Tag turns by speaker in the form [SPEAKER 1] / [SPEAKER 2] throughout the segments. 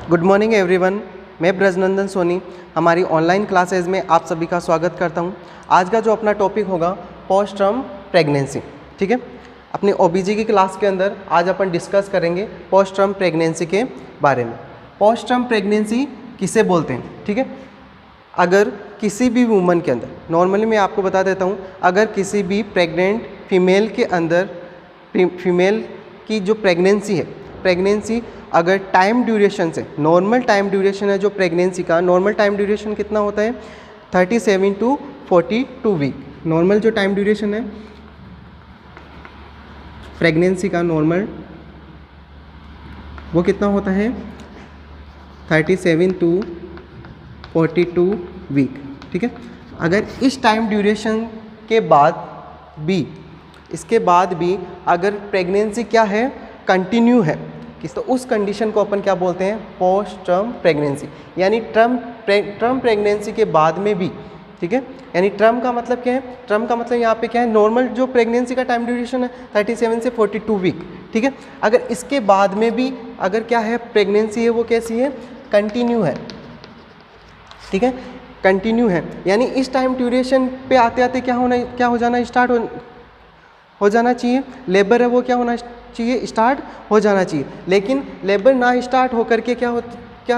[SPEAKER 1] Good morning everyone, मैं ब्रजनंदन सोनी हमारी online classes में आप सभी का स्वागत करता हूं। आज का जो अपना टॉपिक होगा पोस्ट टर्म प्रेगनेंसी। ठीक है, अपनी ओबीजी की क्लास के अंदर आज अपन डिस्कस करेंगे पोस्ट टर्म प्रेगनेंसी के बारे में। पोस्ट टर्म प्रेगनेंसी किसे बोलते हैं? ठीक है, अगर किसी भी वुमन के अंदर, नॉर्मली मैं आपको बता देता हूँ, अगर किसी भी प्रेग्नेंट फीमेल के अंदर फीमेल की जो प्रेगनेंसी अगर टाइम ड्यूरेशन से, नॉर्मल टाइम ड्यूरेशन है जो प्रेगनेंसी का, नॉर्मल टाइम ड्यूरेशन कितना होता है 37 to 42 वीक। नॉर्मल जो टाइम ड्यूरेशन है प्रेगनेंसी का नॉर्मल वो कितना होता है 37 to 42 वीक। ठीक है, अगर इस टाइम ड्यूरेशन के बाद भी, इसके बाद भी अगर प्रेगनेंसी क्या है कंटिन्यू है किस, तो उस कंडीशन को अपन क्या बोलते हैं पोस्ट टर्म प्रेगनेंसी। यानी टर्म प्रेगनेंसी के बाद में भी, ठीक है, यानी टर्म का मतलब क्या है, टर्म का मतलब यहाँ पे क्या है, नॉर्मल जो प्रेगनेंसी का टाइम ड्यूरेशन है 37 से 42 वीक। ठीक है, अगर इसके बाद में भी अगर क्या है प्रेगनेंसी है वो कैसी है कंटिन्यू है। ठीक है, कंटिन्यू है, यानी इस टाइम ड्यूरेशन पे आते आते क्या हो जाना स्टार्ट हो जाना चाहिए, लेबर है वो क्या होना चाहिए स्टार्ट हो जाना चाहिए। लेकिन लेबर ना स्टार्ट होकर के क्या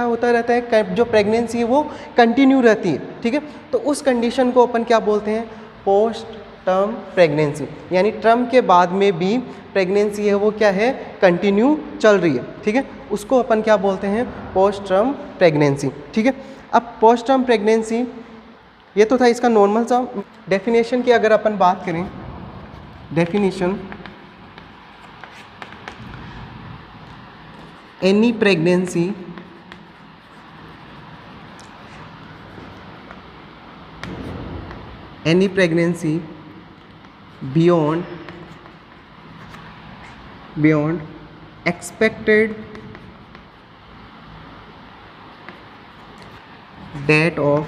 [SPEAKER 1] होता रहता है, जो प्रेगनेंसी है वो कंटिन्यू रहती है। ठीक है, तो उस कंडीशन को अपन क्या बोलते हैं पोस्ट टर्म प्रेगनेंसी। यानी टर्म के बाद में भी प्रेगनेंसी है वो क्या है कंटिन्यू चल रही है। ठीक है, उसको अपन क्या बोलते हैं पोस्ट टर्म प्रेगनेंसी। ठीक है, अब पोस्ट टर्म प्रेगनेंसी ये तो था इसका नॉर्मल सा डेफिनेशन की। अगर अपन बात करें definition, any pregnancy beyond expected date of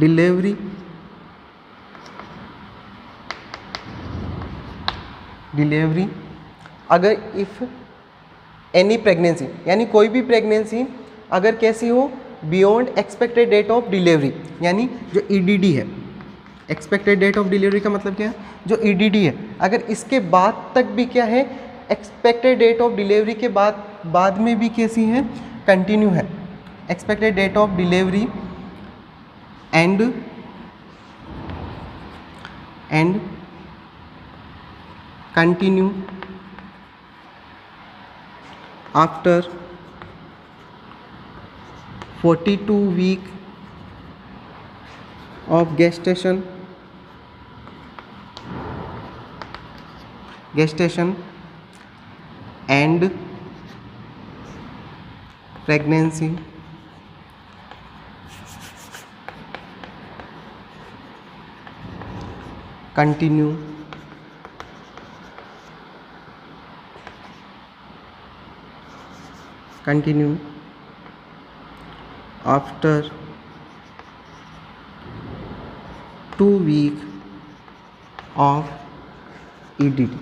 [SPEAKER 1] delivery अगर इफ एनी प्रेगनेंसी, यानी कोई भी प्रेगनेंसी अगर कैसी हो beyond expected date of delivery, यानी जो ईडीडी है, एक्सपेक्टेड डेट ऑफ डिलीवरी का मतलब क्या है, जो ईडीडी है अगर इसके बाद तक भी क्या है एक्सपेक्टेड डेट ऑफ डिलीवरी के बाद में भी कैसी है कंटिन्यू है, expected date of delivery and continue after 42 week of gestation and pregnancy continue after 2 week of EDD.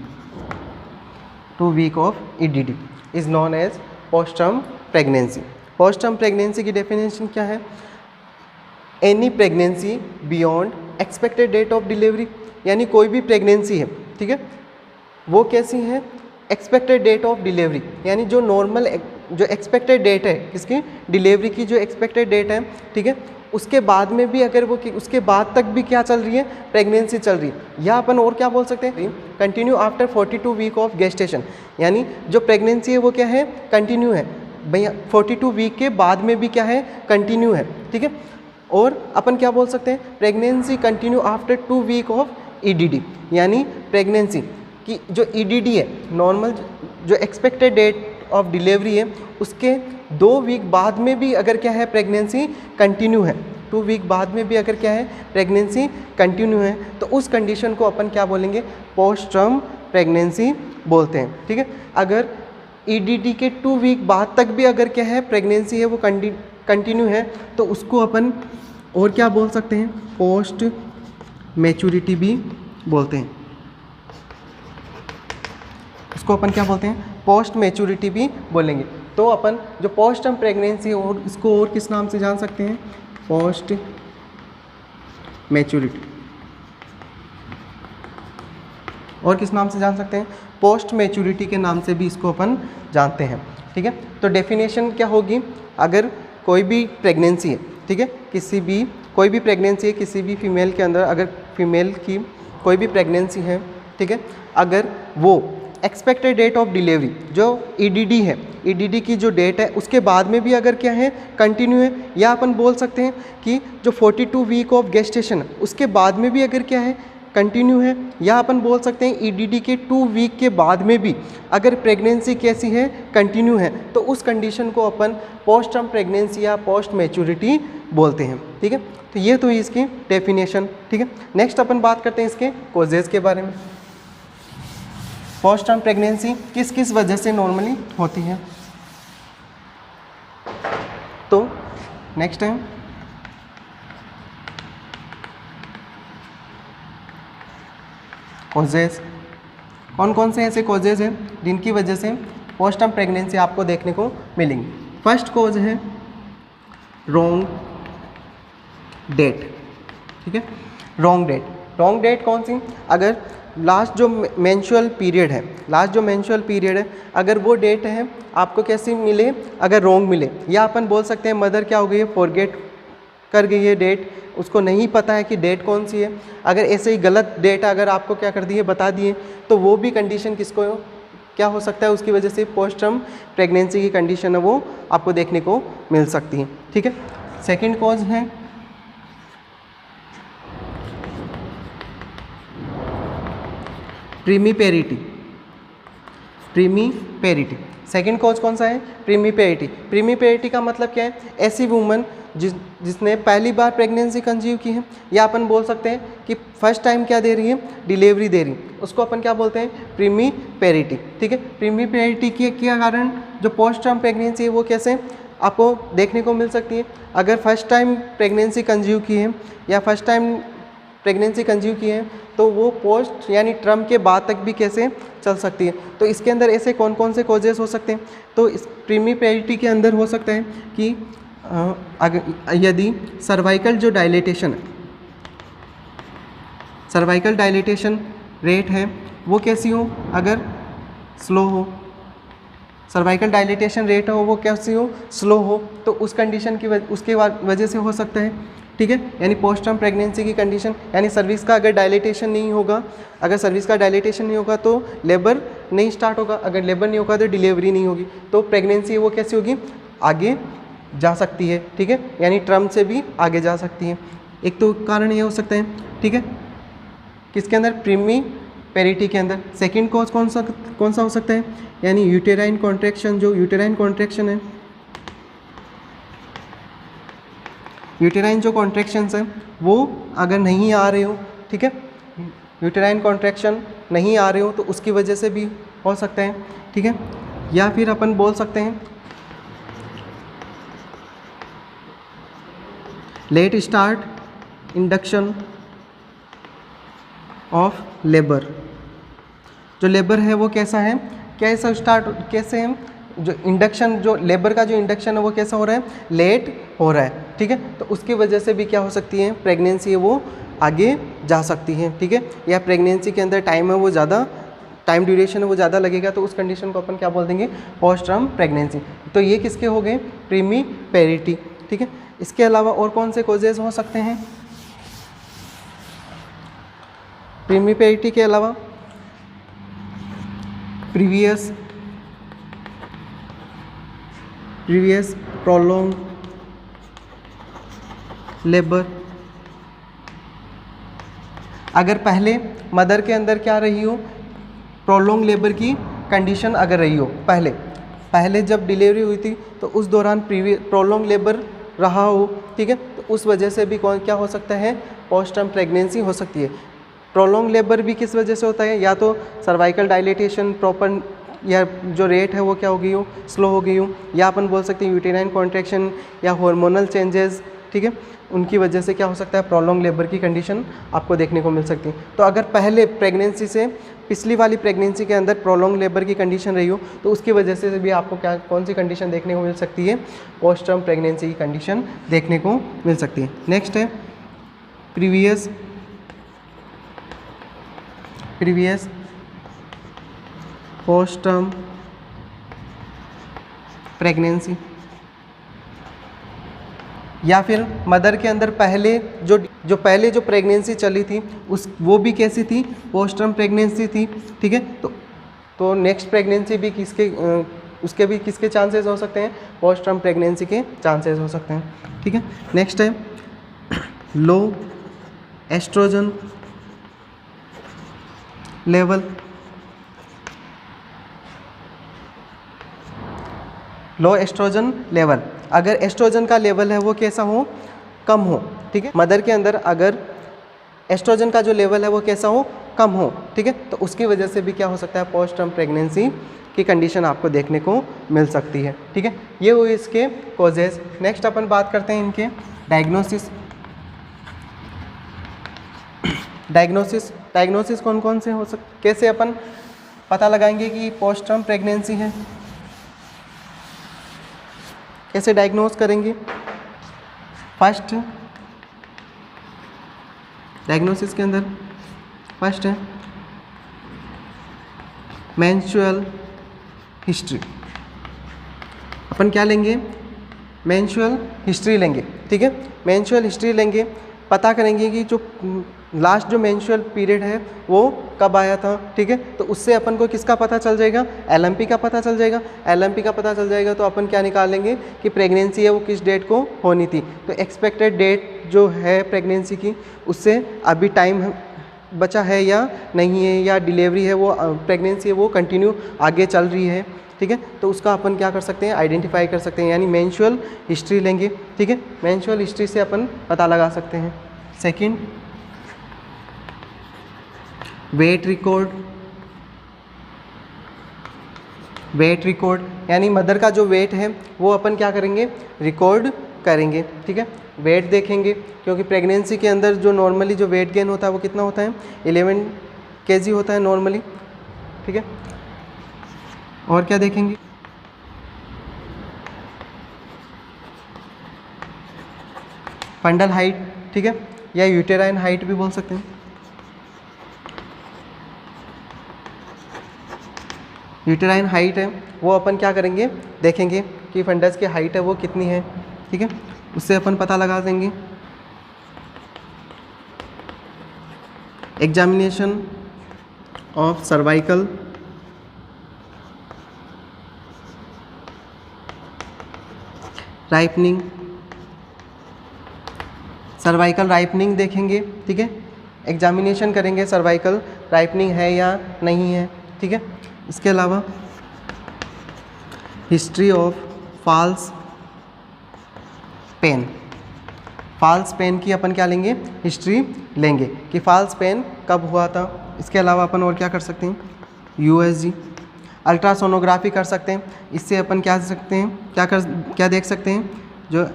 [SPEAKER 1] 2 week of EDD is known as post term pregnancy. Post term pregnancy की definition क्या है, any pregnancy beyond expected date of delivery, यानी कोई भी pregnancy है, ठीक है, वो कैसी है एक्सपेक्टेड डेट ऑफ डिलीवरी, यानी जो नॉर्मल जो एक्सपेक्टेड डेट है इसकी डिलीवरी की, जो एक्सपेक्टेड डेट है, ठीक है, उसके बाद में भी अगर वो उसके बाद तक भी क्या चल रही है प्रेगनेंसी चल रही है, या अपन और क्या बोल सकते हैं continue after 42 week of gestation, यानी जो प्रेगनेंसी है वो क्या है कंटिन्यू है भैया, 42 वीक के बाद में भी क्या है कंटिन्यू है। ठीक है, और अपन क्या बोल सकते हैं pregnancy continue after 2 week of EDD, यानी प्रेगनेंसी की जो ईडीडी है नॉर्मल जो एक्सपेक्टेड डेट ऑफ डिलीवरी है उसके 2 वीक बाद में भी अगर क्या है प्रेगनेंसी कंटिन्यू है, 2 वीक बाद में भी अगर क्या है प्रेगनेंसी कंटिन्यू है, तो उस कंडीशन को अपन क्या बोलेंगे पोस्ट टर्म प्रेगनेंसी बोलते हैं। ठीक है, अगर ईडीडी के 2 वीक बाद तक भी अगर क्या है प्रेगनेंसी है वो कंटिन्यू है, तो उसको अपन और क्या बोल सकते हैं पोस्ट मैच्योरिटी भी बोलते हैं, उसको अपन क्या बोलते हैं पोस्ट मैच्योरिटी भी बोलेंगे। तो अपन जो पोस्ट टर्म प्रेगनेंसी है और इसको और किस नाम से जान सकते हैं, पोस्ट मैच्योरिटी, और किस नाम से जान सकते हैं, पोस्ट मैच्योरिटी के नाम से भी इसको अपन जानते हैं। ठीक है, तो डेफिनेशन क्या होगी, अगर कोई भी प्रेगनेंसी है, ठीक है, कोई भी प्रेगनेंसी है किसी भी फीमेल के अंदर, अगर फीमेल की कोई भी प्रेगनेंसी है, ठीक है, अगर वो एक्सपेक्टेड डेट ऑफ डिलीवरी जो ईडीडी है, ईडीडी की जो डेट है उसके बाद में भी अगर क्या है, कंटिन्यू है, या अपन बोल सकते हैं कि जो 42 वीक ऑफ गेस्टेशन उसके बाद में भी अगर क्या है, कंटिन्यू है, या अपन बोल सकते हैं ईडीडी के 2 वीक के बाद में भी अगर प्रेगनेंसी कैसी है, कंटिन्यू है, तो उस कंडीशन को अपन पोस्ट टर्म प्रेगनेंसी या पोस्ट मैच्योरिटी बोलते हैं। ठीक है, तो ये तो हुई इसकी डेफिनेशन। ठीक है, नेक्स्ट अपन बात करते हैं इसके कॉजेज़ के बारे में। पोस्ट टर्म प्रेगनेंसी किस किस वजह से नॉर्मली होती है, तो नेक्स्ट है कॉजेज़। कौन कौन से ऐसे कॉजेज़ हैं जिनकी वजह से पोस्ट टर्म प्रेगनेंसी आपको देखने को मिलेंगी। फर्स्ट कॉज है रॉन्ग डेट। ठीक है, रॉन्ग डेट। रॉन्ग डेट कौन सी, अगर लास्ट जो मेंस्ट्रुअल पीरियड है, अगर वो डेट है आपको कैसी मिले, अगर रॉन्ग मिले, या अपन बोल सकते हैं मदर क्या हो गई है, फॉरगेट कर गई है डेट, उसको नहीं पता है कि डेट कौन सी है, अगर ऐसे ही गलत डेट अगर आपको क्या कर दिए, बता दिए, तो वो भी कंडीशन किसको क्या हो सकता है, उसकी वजह से पोस्ट टर्म प्रेगनेंसी की कंडीशन है वो आपको देखने को मिल सकती है। ठीक है, सेकेंड कॉज है प्रीमीपेरिटी। सेकेंड कॉज कौन सा है, प्रीमीपेरिटी का मतलब क्या है, ऐसी वुमन जिसने पहली बार प्रेगनेंसी कंसीव की है, या अपन बोल सकते हैं कि फर्स्ट टाइम क्या दे रही है, डिलीवरी दे रही है, उसको अपन क्या बोलते हैं, प्रीमीपेरिटी। ठीक है, प्रीमीपेरिटी के कारण जो पोस्ट टर्म प्रेगनेंसी है वो कैसे आपको देखने को मिल सकती है, अगर फर्स्ट टाइम प्रेगनेंसी कंसीव की है या फर्स्ट टाइम प्रेगनेंसी कंसीव की है, तो वो पोस्ट यानी टर्म के बाद तक भी कैसे चल सकती है। तो इसके अंदर ऐसे कौन कौन से कॉजेज़ हो सकते हैं, तो इस प्रीमीपेरिटी के अंदर हो सकता है कि यदि सर्वाइकल जो डायलेटेशन रेट है वो कैसी हो, अगर स्लो हो, सर्वाइकल डायलेटेशन रेट हो वो कैसी हो, स्लो हो, तो उस कंडीशन की उसके वजह से हो सकता है। ठीक है, यानी पोस्ट टर्म प्रेगनेंसी की कंडीशन, यानी सर्विस का अगर डायलेटेशन नहीं होगा, तो लेबर नहीं स्टार्ट होगा, अगर लेबर नहीं होगा तो डिलीवरी नहीं होगी, तो प्रेगनेंसी वो कैसी होगी, आगे जा सकती है। ठीक है, यानी टर्म से भी आगे जा सकती है, एक तो कारण ये हो सकता है। ठीक है, किसके अंदर, प्रीमीपेरिटी के अंदर। सेकेंड कॉज कौन सा हो सकता है, यानी यूटेराइन कॉन्ट्रैक्शन, जो यूटेराइन कॉन्ट्रैक्शन है, यूटेराइन जो कॉन्ट्रैक्शंस हैं वो अगर नहीं आ रहे हो, ठीक है, यूटेराइन कॉन्ट्रैक्शन नहीं आ रहे हो तो उसकी वजह से भी हो सकता है। ठीक है, या फिर अपन बोल सकते हैं let start induction of labour. जो लेबर है वो कैसा है, कैसा जो इंडक्शन, जो लेबर का जो इंडक्शन है वो कैसा हो रहा है, लेट हो रहा है। ठीक है, तो उसकी वजह से भी क्या हो सकती है, प्रेगनेंसी है वो आगे जा सकती है। ठीक है, या प्रेगनेंसी के अंदर टाइम ड्यूरेशन है वो ज़्यादा लगेगा, तो उस कंडीशन को अपन क्या बोल देंगे, पोस्ट टर्म प्रेगनेंसी। तो ये किसके हो गए, प्रीमीपेरिटी। ठीक है, इसके अलावा और कौन से कॉजेज़ हो सकते हैं, प्रीमीपेरिटी के अलावा प्रीवियस प्रोलॉन्ग लेबर। अगर पहले मदर के अंदर क्या रही हो, प्रोलॉन्ग लेबर की कंडीशन अगर रही हो, पहले जब डिलीवरी हुई थी तो उस दौरान प्रोलॉन्ग लेबर रहा हो, ठीक है, तो उस वजह से भी क्या हो सकता है, पोस्ट टर्म प्रेगनेंसी हो सकती है। प्रोलॉन्ग लेबर भी किस वजह से होता है, या तो सर्वाइकल डायलेटेशन प्रॉपर, या जो रेट है वो क्या हो गई हो, स्लो हो गई हो, या अपन बोल सकते हैं यूटेराइन कॉन्ट्रैक्शन या हार्मोनल चेंजेस ठीक है, उनकी वजह से क्या हो सकता है, प्रोलॉन्ग लेबर की कंडीशन आपको देखने को मिल सकती है। तो अगर पहले प्रेगनेंसी से पिछली वाली प्रेगनेंसी के अंदर प्रोलॉन्ग लेबर की कंडीशन रही हो तो उसकी वजह से भी आपको क्या कौन सी कंडीशन देखने को मिल सकती है, पोस्ट टर्म प्रेगनेंसी की कंडीशन देखने को मिल सकती है। नेक्स्ट है प्रीवियस पोस्ट टर्म प्रेगनेंसी, या फिर मदर के अंदर पहले जो प्रेगनेंसी चली थी वो भी कैसी थी, पोस्ट टर्म प्रेगनेंसी थी, ठीक है। तो नेक्स्ट प्रेगनेंसी भी उसके भी किसके चांसेस हो सकते हैं, पोस्ट टर्म प्रेगनेंसी के चांसेस हो सकते हैं, ठीक है। नेक्स्ट है लो एस्ट्रोजन लेवल, लो एस्ट्रोजन लेवल, अगर एस्ट्रोजन का लेवल है वो कैसा हो, कम हो, ठीक है। मदर के अंदर अगर एस्ट्रोजन का जो लेवल है वो कैसा हो, कम हो, ठीक है, तो उसकी वजह से भी क्या हो सकता है, पोस्ट टर्म प्रेगनेंसी की कंडीशन आपको देखने को मिल सकती है, ठीक है। ये हुए इसके कॉजेज। नेक्स्ट अपन बात करते हैं इनके डायग्नोसिस कौन कौन से हो कैसे अपन पता लगाएंगे कि पोस्ट टर्म प्रेगनेंसी है, कैसे डायग्नोज करेंगे। फर्स्ट डायग्नोसिस के अंदर फर्स्ट है मेंस्ट्रुअल हिस्ट्री। अपन क्या लेंगे, मेंस्ट्रुअल हिस्ट्री लेंगे, ठीक है। मेंस्ट्रुअल हिस्ट्री लेंगे, पता करेंगे कि जो लास्ट जो मेंस्ट्रुअल पीरियड है वो कब आया था, ठीक है। तो उससे अपन को किसका पता चल जाएगा, एलएमपी का पता चल जाएगा। एलएमपी का पता चल जाएगा तो अपन क्या निकाल लेंगे कि प्रेगनेंसी है वो किस डेट को होनी थी। तो एक्सपेक्टेड डेट जो है प्रेगनेंसी की, उससे अभी टाइम बचा है या नहीं है, या डिलीवरी है वो प्रेगनेंसी है वो कंटिन्यू आगे चल रही है, ठीक है। तो उसका अपन क्या कर सकते हैं, आइडेंटिफाई कर सकते हैं, यानी मेंस्ट्रुअल हिस्ट्री लेंगे, ठीक है। मेंस्ट्रुअल हिस्ट्री से अपन पता लगा सकते हैं। सेकंड वेट रिकॉर्ड, यानी मदर का जो वेट है वो अपन क्या करेंगे, रिकॉर्ड करेंगे, ठीक है। वेट देखेंगे, क्योंकि प्रेगनेंसी के अंदर जो नॉर्मली जो वेट गेन होता है वो कितना होता है, 11 kg होता है नॉर्मली, ठीक है। और क्या देखेंगे, फंडल हाइट, ठीक है, या यूटेराइन हाइट भी बोल सकते हैं। यूटेराइन हाइट है वो अपन क्या करेंगे, देखेंगे कि फंडस की हाइट है वो कितनी है, ठीक है, उससे अपन पता लगा देंगे। Examination of cervical ripening, cervical ripening देखेंगे, ठीक है। एग्जामिनेशन करेंगे सर्वाइकल राइपनिंग है या नहीं है, ठीक है। इसके अलावा हिस्ट्री ऑफ फॉल्स पेन की अपन क्या लेंगे, हिस्ट्री लेंगे कि फॉल्स पेन कब हुआ था। इसके अलावा अपन और क्या कर सकते हैं, यूएसजी अल्ट्रासोनोग्राफी कर सकते हैं। इससे अपन क्या सकते हैं, क्या देख सकते हैं, जो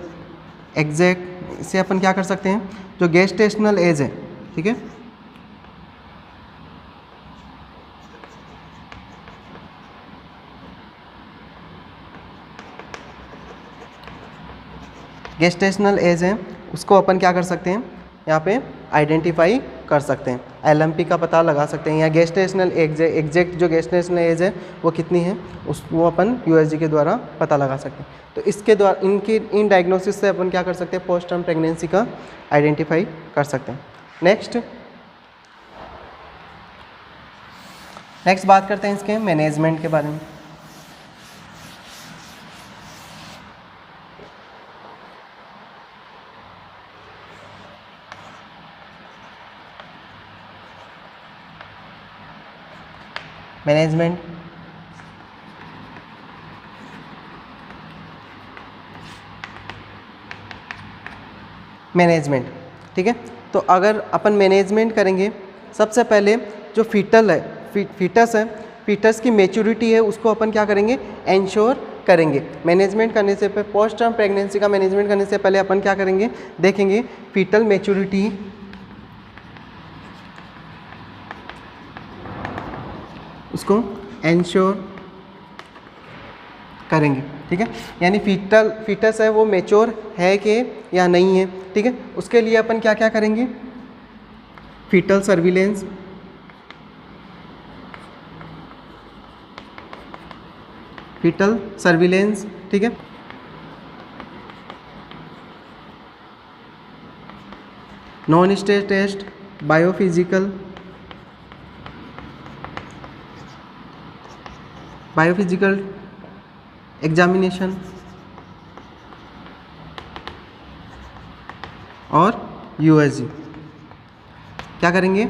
[SPEAKER 1] एग्जैक्ट, इससे अपन क्या कर सकते हैं, जो गेस्टेशनल एज है, ठीक है, गेस्टेशनल एज है उसको अपन क्या कर सकते हैं, यहाँ पे आइडेंटिफाई कर सकते हैं, एलएमपी का पता लगा सकते हैं, या गेस्टेशनल एग्जैक्ट जो गेस्टेशनल एज है वो कितनी है वो अपन यूएसजी के द्वारा पता लगा सकते हैं। तो इसके द्वारा इन डायग्नोसिस से अपन क्या कर सकते हैं, पोस्ट टर्म प्रेगनेंसी का आइडेंटिफाई कर सकते हैं। नेक्स्ट बात करते हैं इसके मैनेजमेंट के बारे में। मैनेजमेंट, ठीक है। तो अगर अपन मैनेजमेंट करेंगे, सबसे पहले जो फीटस है, फीटस की मैच्योरिटी है उसको अपन क्या करेंगे, एंश्योर करेंगे। मैनेजमेंट करने से पहले, पोस्ट टर्म प्रेगनेंसी का मैनेजमेंट करने से पहले अपन क्या करेंगे, देखेंगे फीटल मैच्योरिटी, उसको एंश्योर करेंगे, ठीक है। यानी फीटस है वो मैच्योर है कि या नहीं है, ठीक है। उसके लिए अपन क्या क्या करेंगे, फीटल सर्विलेंस, फीटल सर्विलेंस, ठीक है। Non stress test, biophysical examination और यूएसजी। क्या करेंगे,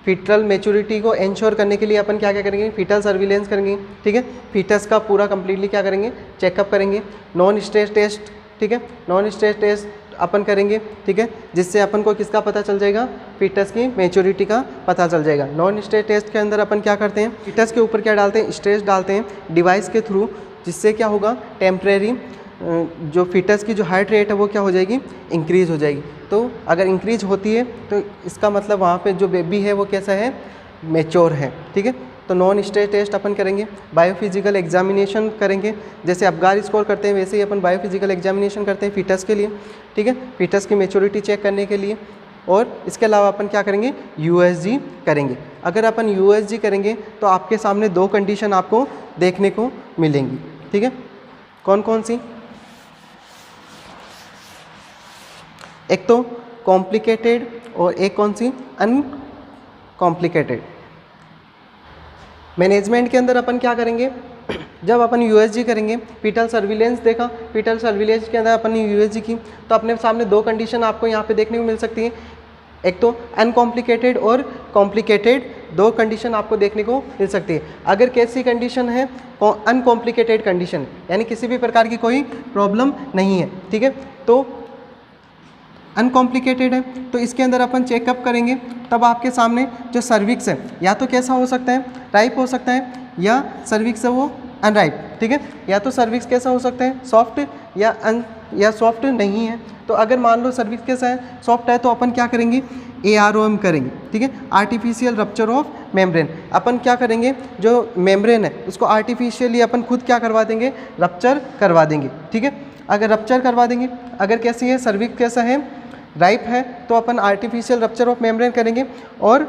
[SPEAKER 1] फीटल मैच्योरिटी को इंश्योर करने के लिए अपन क्या क्या करेंगे, फीटल सर्विलेंस करेंगे, ठीक है। फीटस का पूरा कंप्लीटली क्या करेंगे, चेकअप करेंगे। नॉन स्टेज टेस्ट, ठीक है, नॉन स्टेज टेस्ट अपन करेंगे, ठीक है, जिससे अपन को किसका पता चल जाएगा, फीटस की मैच्योरिटी का पता चल जाएगा। नॉन स्टेज टेस्ट के अंदर अपन क्या करते हैं, फीटस के ऊपर क्या डालते हैं, स्ट्रेस डालते हैं डिवाइस के थ्रू, जिससे क्या होगा, टेम्परेरी जो फीटस की जो हार्ट रेट है वो क्या हो जाएगी, इंक्रीज़ हो जाएगी। तो अगर इंक्रीज होती है तो इसका मतलब वहाँ पे जो बेबी है वो कैसा है, मैच्योर है, ठीक है। तो नॉन स्टेज टेस्ट अपन करेंगे। बायोफिजिकल एग्जामिनेशन करेंगे, जैसे अबगार स्कोर करते हैं वैसे ही अपन बायोफिजिकल एग्जामिनेशन करते हैं फीटस के लिए, ठीक है, फीटस की मैच्योरिटी चेक करने के लिए। और इसके अलावा अपन क्या करेंगे, यूएसजी करेंगे। अगर अपन यूएसजी करेंगे तो आपके सामने दो कंडीशन आपको देखने को मिलेंगी, ठीक है। कौन कौन सी, एक तो कॉम्प्लिकेटेड और एक कौन सी, अनकॉम्प्लिकेटेड। मैनेजमेंट के अंदर अपन क्या करेंगे, जब अपन यूएसजी करेंगे, फीटल सर्विलेंस देखा, फीटल सर्विलेंस के अंदर अपन ने यूएसजी की, तो अपने सामने दो कंडीशन आपको यहाँ पे देखने को मिल सकती है, एक तो अनकॉम्प्लिकेटेड और कॉम्प्लिकेटेड, दो कंडीशन आपको देखने को मिल सकती है। अगर कैसी कंडीशन है, अनकॉम्प्लिकेटेड कंडीशन, यानी किसी भी प्रकार की कोई प्रॉब्लम नहीं है, ठीक है, तो अनकॉम्प्लिकेटेड है, तो इसके अंदर अपन चेकअप करेंगे, तब आपके सामने जो सर्विक्स है या तो कैसा हो सकता है, राइप हो सकता है, या सर्विक्स है वो अनराइप, ठीक है, या तो सर्विक्स कैसा हो सकता है, सॉफ्ट या सॉफ्ट नहीं है। तो अगर मान लो सर्विक्स कैसा है, सॉफ्ट है, तो अपन क्या करेंगे, AROM करेंगे, ठीक है, आर्टिफिशियल रप्चर ऑफ मेम्ब्रेन। अपन क्या करेंगे, जो मेम्ब्रेन है उसको आर्टिफिशियली अपन खुद क्या करवा देंगे, रप्चर करवा देंगे, ठीक है। अगर रप्चर करवा देंगे, अगर कैसी है, सर्विक्स कैसा है, राइप है, तो अपन आर्टिफिशियल रप्चर ऑफ मेम्ब्रेन करेंगे। और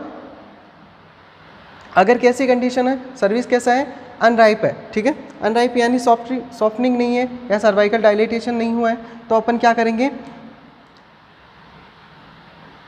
[SPEAKER 1] अगर कैसी कंडीशन है, सर्विस कैसा है, अनराइप है, ठीक है, अनराइप यानी सॉफ्टनिंग नहीं है या सर्वाइकल डायलेटेशन नहीं हुआ है, तो अपन क्या करेंगे,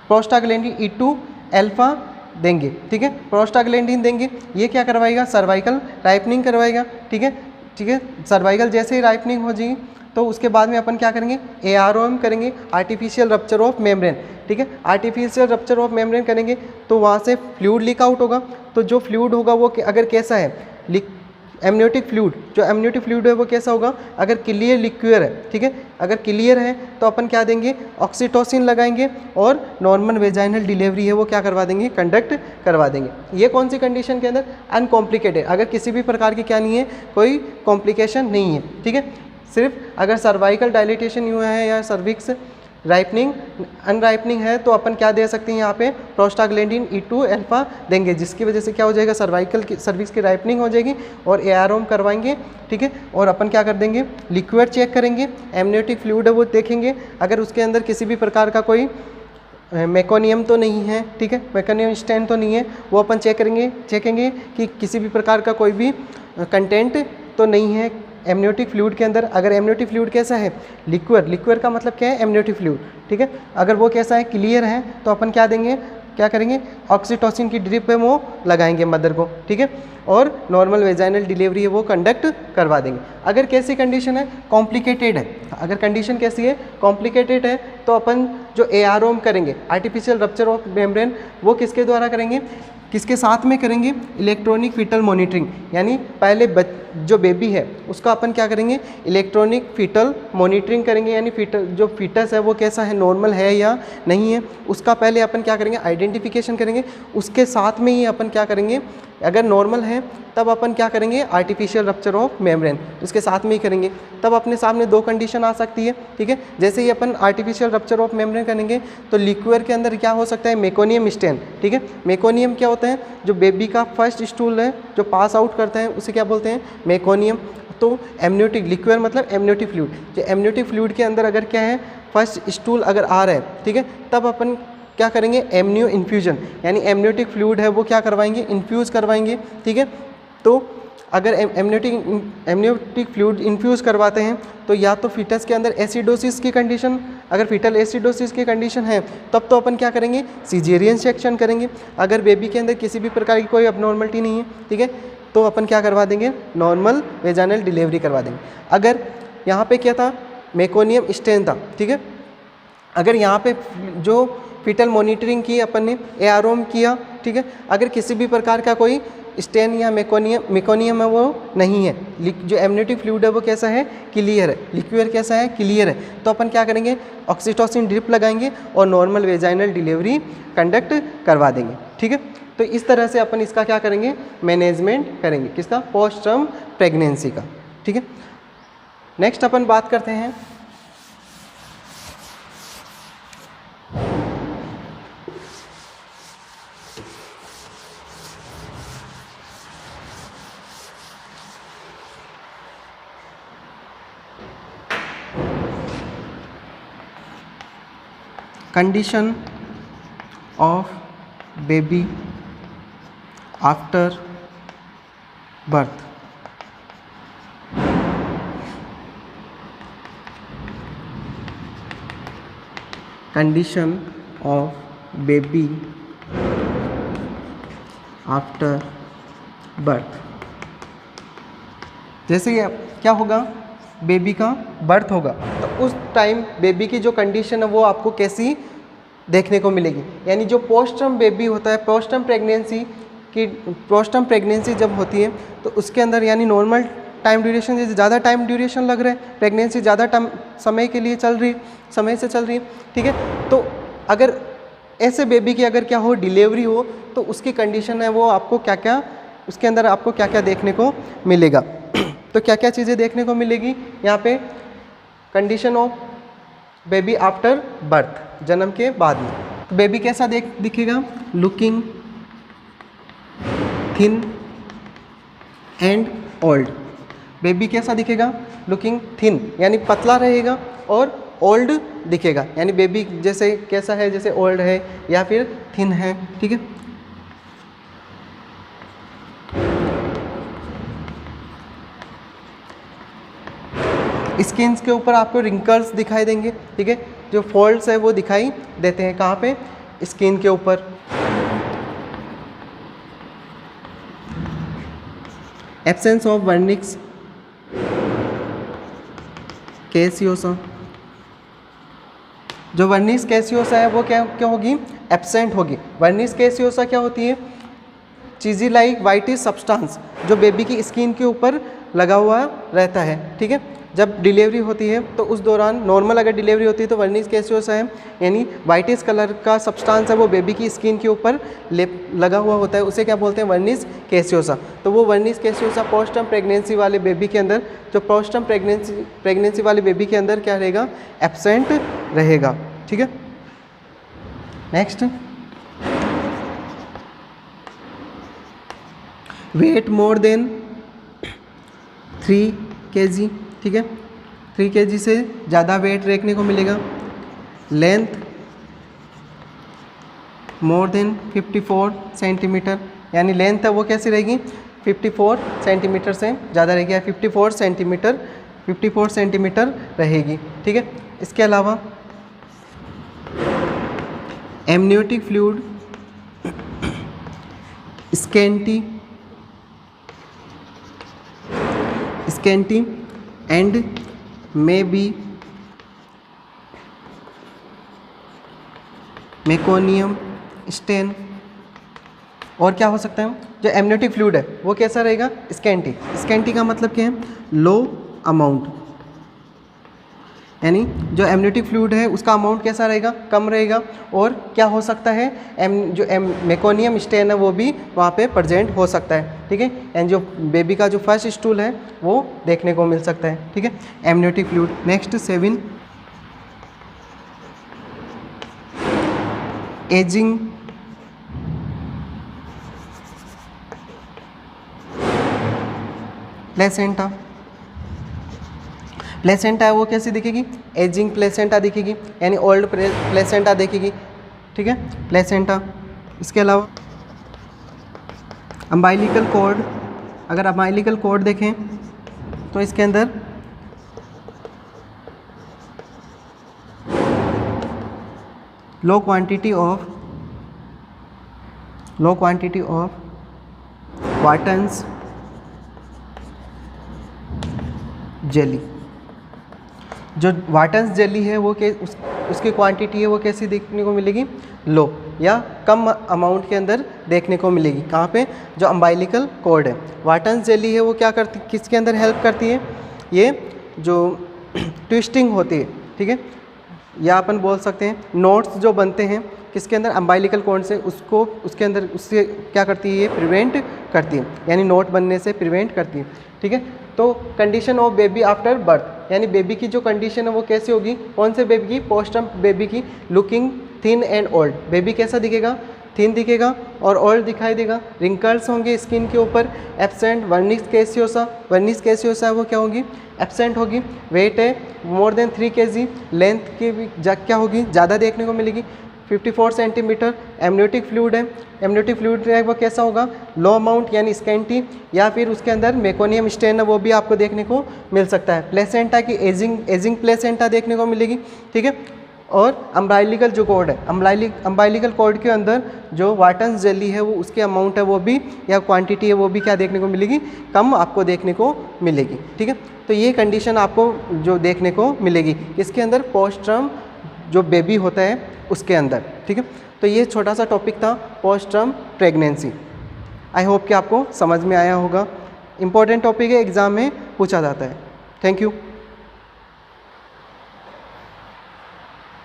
[SPEAKER 1] प्रोस्टाग्लैंडिन E2 अल्फा देंगे, ठीक है, प्रोस्टाग्लैंडिन देंगे, ये क्या करवाएगा, सर्वाइकल राइपनिंग करवाएगा, ठीक है, ठीक है। सर्वाइकल जैसे ही राइपनिंग हो जाएगी तो उसके बाद में अपन क्या करेंगे, AROM करेंगे, आर्टिफिशियल रप्चर ऑफ मेम्ब्रेन, ठीक है। आर्टिफिशियल रप्चर ऑफ मेम्ब्रेन करेंगे तो वहाँ से फ्लूइड लीक आउट होगा, तो जो फ्लूइड होगा वो अगर कैसा है, एमनियोटिक फ्लूइड, जो एमनियोटिक फ्लूइड है वो कैसा होगा, अगर क्लियर लिक्वियर है, ठीक है, अगर क्लियर है तो अपन क्या देंगे, ऑक्सीटोसिन लगाएंगे और नॉर्मल वेजाइनल डिलीवरी है वो क्या करवा देंगे, कंडक्ट करवा देंगे। ये कौन सी कंडीशन के अंदर, अनकॉम्प्लिकेटेड, अगर किसी भी प्रकार की क्या नहीं है, कोई कॉम्प्लिकेशन नहीं है, ठीक है। सिर्फ अगर सर्वाइकल डायलिटेशन हुआ है या सर्विक्स राइपनिंग अनराइपनिंग है तो अपन क्या दे सकते हैं, यहाँ पे प्रोस्टाग्लैंडिन E2 अल्फा देंगे, जिसकी वजह से क्या हो जाएगा, सर्वाइकल की सर्विक्स की राइपनिंग हो जाएगी और AROM करवाएंगे, ठीक है। और अपन क्या कर देंगे, लिक्विड चेक करेंगे, एमनियोटिक फ्लूइड है वो देखेंगे, अगर उसके अंदर किसी भी प्रकार का कोई मेकोनियम तो नहीं है, ठीक है, मेकोनियम स्टेन तो नहीं है, वो अपन चेकेंगे कि किसी भी प्रकार का कोई भी कंटेंट तो नहीं है एमनियोटिक फ्लूइड के अंदर। अगर एमनियोटिक फ्लूइड कैसा है, लिक्विड का मतलब क्या है, एमनियोटिक फ्लूइड, ठीक है, अगर वो कैसा है, क्लियर है, तो अपन क्या देंगे, क्या करेंगे, ऑक्सीटोसिन की ड्रिप है वो लगाएंगे मदर को, ठीक है, और नॉर्मल वेजाइनल डिलीवरी है वो कंडक्ट करवा देंगे। अगर कैसी कंडीशन है, कॉम्प्लिकेटेड है, अगर कंडीशन कैसी है, कॉम्प्लिकेटेड है, तो अपन जो AROM करेंगे, आर्टिफिशियल रप्चर ऑफ मेम्ब्रेन, वो किसके द्वारा करेंगे, किसके साथ में करेंगे, इलेक्ट्रॉनिक फीटल मॉनिटरिंग, यानी पहले जो बेबी है उसका अपन क्या करेंगे, इलेक्ट्रॉनिक फीटल मॉनिटरिंग करेंगे, यानी जो फीटस है वो कैसा है, नॉर्मल है या नहीं है, उसका पहले अपन क्या करेंगे, आइडेंटिफिकेशन करेंगे। उसके साथ में ही अपन क्या करेंगे, अगर नॉर्मल है तब अपन क्या करेंगे, आर्टिफिशियल रप्चर ऑफ मेम्ब्रेन उसके साथ में ही करेंगे। तब अपने सामने दो कंडीशन आ सकती है, ठीक है। जैसे ही अपन आर्टिफिशियल रप्चर ऑफ मेम्ब्रेन करेंगे तो लिक्विड के अंदर क्या हो सकता है, मेकोनियम स्टेन, ठीक है। मेकोनियम क्या होता है, जो बेबी का फर्स्ट स्टूल है जो पास आउट करता है उसे क्या बोलते हैं, मेकोनियम। तो एमनियोटिक लिक्विड मतलब एमनियोटिक फ्लूइड, जो एमनियोटिक फ्लूइड के अंदर अगर क्या है फर्स्ट स्टूल अगर आ रहा है, ठीक है, तब अपन क्या करेंगे, एमनियो इन्फ्यूजन, यानी एमनियोटिक फ्लूइड है वो क्या करवाएंगे, इन्फ्यूज़ करवाएंगे, ठीक है। तो अगर एमनियोटिक फ्लूइड इन्फ्यूज़ करवाते हैं तो या तो फीटस के अंदर एसिडोसिस की कंडीशन, अगर फीटल एसिडोसिस की कंडीशन है तब तो अपन क्या करेंगे, सीजेरियन सेक्शन करेंगे। अगर बेबी के अंदर किसी भी प्रकार की कोई अबनॉर्मलिटी नहीं है, ठीक है, तो अपन क्या करवा देंगे, नॉर्मल वेजाइनल डिलीवरी करवा देंगे। अगर यहाँ पे क्या था, मेकोनियम स्टेन था, ठीक है। अगर यहाँ पे जो फीटल मॉनिटरिंग की अपन ने, एआरओम किया, ठीक है, अगर किसी भी प्रकार का कोई स्टेन या मेकोनियम है वो नहीं है, जो एमनियोटिक फ्लूइड है वो कैसा है, क्लियर है, लिक्विड कैसा है, क्लियर है, तो अपन क्या करेंगे, ऑक्सीटोसिन ड्रिप लगाएंगे और नॉर्मल वेजाइनल डिलीवरी कंडक्ट करवा देंगे, ठीक है। तो इस तरह से अपन इसका क्या करेंगे, मैनेजमेंट करेंगे, किसका, पोस्ट टर्म प्रेगनेंसी का, ठीक है। नेक्स्ट अपन बात करते हैं condition of baby after birth. Condition of baby after birth, जैसे ये क्या होगा, बेबी का बर्थ होगा तो उस टाइम बेबी की जो कंडीशन है वो आपको कैसी देखने को मिलेगी, यानी जो पोस्ट टर्म बेबी होता है, पोस्ट टर्म प्रेगनेंसी जब होती है तो उसके अंदर यानी नॉर्मल टाइम ड्यूरेशन जैसे ज़्यादा टाइम ड्यूरेशन लग रहा है, प्रेगनेंसी ज़्यादा टाइम समय के लिए चल रही, समय से चल रही है, ठीक है। तो अगर ऐसे बेबी की अगर क्या हो, डिलीवरी हो, तो उसकी कंडीशन है वो आपको क्या क्या, उसके अंदर आपको क्या क्या देखने को मिलेगा। तो क्या क्या चीज़ें देखने को मिलेगी यहाँ पे, condition of baby after birth, जन्म के बाद में। तो बेबी कैसा दिखेगा, looking thin and old. Baby कैसा दिखेगा, लुकिंग थिन यानी पतला रहेगा और ओल्ड दिखेगा, यानी बेबी जैसे कैसा है, जैसे ओल्ड है या फिर थिन है, ठीक है। स्किन के ऊपर आपको रिंकल्स दिखाई देंगे, ठीक है, जो फॉल्ट्स है वो दिखाई देते हैं, कहाँ पे, स्किन के ऊपर। एब्सेंस ऑफ वर्निक्स कैसियोसा, जो वर्निक्स कैसियोसा है वो क्या होगी, एब्सेंट होगी। वर्निक्स कैसियोसा क्या होती है, चीज़ी लाइक वाइटिश सब्सटेंस जो बेबी की स्किन के ऊपर लगा हुआ रहता है, ठीक है। जब डिलीवरी होती है तो उस दौरान नॉर्मल अगर डिलीवरी होती है तो वर्निक्स कैसियोसा है, यानी वाइटिश कलर का सब्सटेंस है वो बेबी की स्किन के ऊपर लगा हुआ होता है, उसे क्या बोलते हैं, वर्निक्स कैसियोसा। तो वो vernix caseosa post term pregnancy वाले बेबी के अंदर, जो पोस्ट टर्म प्रेगनेंसी वाले बेबी के अंदर क्या रहेगा, एब्सेंट रहेगा, ठीक है। Next, weight more than 3 kg, ठीक है, 3 kg से ज़्यादा वेट देखने को मिलेगा। लेंथ मोर देन 54 सेंटीमीटर, यानी लेंथ है वो कैसी रहेगी, 54 सेंटीमीटर से ज़्यादा रहेगी, या 54 सेंटीमीटर रहेगी, ठीक है। इसके अलावा amniotic fluid scanty and may be meconium stain, और क्या हो सकता है, जो एमनियोटिक फ्लूइड है वो कैसा रहेगा, स्कैंटी। स्कैंटी का मतलब क्या है, लो अमाउंट, यानी जो एमनियोटिक फ्लूइड है उसका अमाउंट कैसा रहेगा, कम रहेगा। और क्या हो सकता है, मेकोनियम स्टेन है वो भी वहाँ पे प्रेजेंट हो सकता है, ठीक है। एंड जो बेबी का जो फर्स्ट स्टूल है वो देखने को मिल सकता है, ठीक है, amniotic fluid. Next 7, ageing placenta. Placenta है वो कैसी दिखेगी, एजिंग प्लेसेंटा दिखेगी, यानी ओल्ड प्लेसेंटा दिखेगी, ठीक है, प्लेसेंटा। इसके अलावा अम्बाइलिकल कॉर्ड, अगर अम्बाइलिकल कॉर्ड देखें तो इसके अंदर लो क्वांटिटी ऑफ वाटन्स जेली। जो वाटन्स जेली है वो उसकी क्वांटिटी है वो कैसी देखने को मिलेगी, लो या कम अमाउंट के अंदर देखने को मिलेगी। कहाँ पे, जो अम्बाइलिकल कॉर्ड है। वाटन्स जेली है वो क्या करती, किसके अंदर हेल्प करती है, ये जो ट्विस्टिंग होती है, ठीक है, या अपन बोल सकते हैं नोट्स जो बनते हैं किसके अंदर, अम्बाइलिकल कॉर्ड से, उसको उसके अंदर उससे क्या करती है, ये प्रिवेंट करती है, यानी नोट बनने से प्रिवेंट करती है, ठीक है। तो condition of baby after birth, यानी बेबी की जो कंडीशन है वो कैसी होगी, कौन से बेबी की, पोस्टम बेबी की। Looking thin and old, baby कैसा दिखेगा, थिन दिखेगा और ओल्ड दिखाई देगा। रिंकल्स होंगे स्किन के ऊपर। एब्सेंट वर्निस कैसियोसा, वर्निस कैसियोसा वो क्या होगी, एब्सेंट होगी। वेट है मोर देन 3 kg, लेंथ की भी क्या होगी, ज़्यादा देखने को मिलेगी, 54 सेंटीमीटर। एमनियोटिक फ्लूइड है, एमनियोटिक फ्लूइड है वो कैसा होगा, लो अमाउंट यानी स्कैंटी, या फिर उसके अंदर मेकोनियम स्टेन है वो भी आपको देखने को मिल सकता है। प्लेसेंटा की एजिंग प्लेसेंटा देखने को मिलेगी, ठीक है। और अम्बाइलिकल जो कॉर्ड है, अम्बाइलिकल कॉर्ड के अंदर जो वाटन्स जेली है वो उसके अमाउंट है वो भी, या क्वांटिटी है वो भी क्या देखने को मिलेगी, कम आपको देखने को मिलेगी, ठीक है। तो ये कंडीशन आपको जो देखने को मिलेगी इसके अंदर, पोस्ट टर्म जो बेबी होता है उसके अंदर, ठीक है। तो ये छोटा सा टॉपिक था post term pregnancy. I hope कि आपको समझ में आया होगा। इम्पॉर्टेंट टॉपिक है, एग्ज़ाम में पूछा जाता है। Thank you.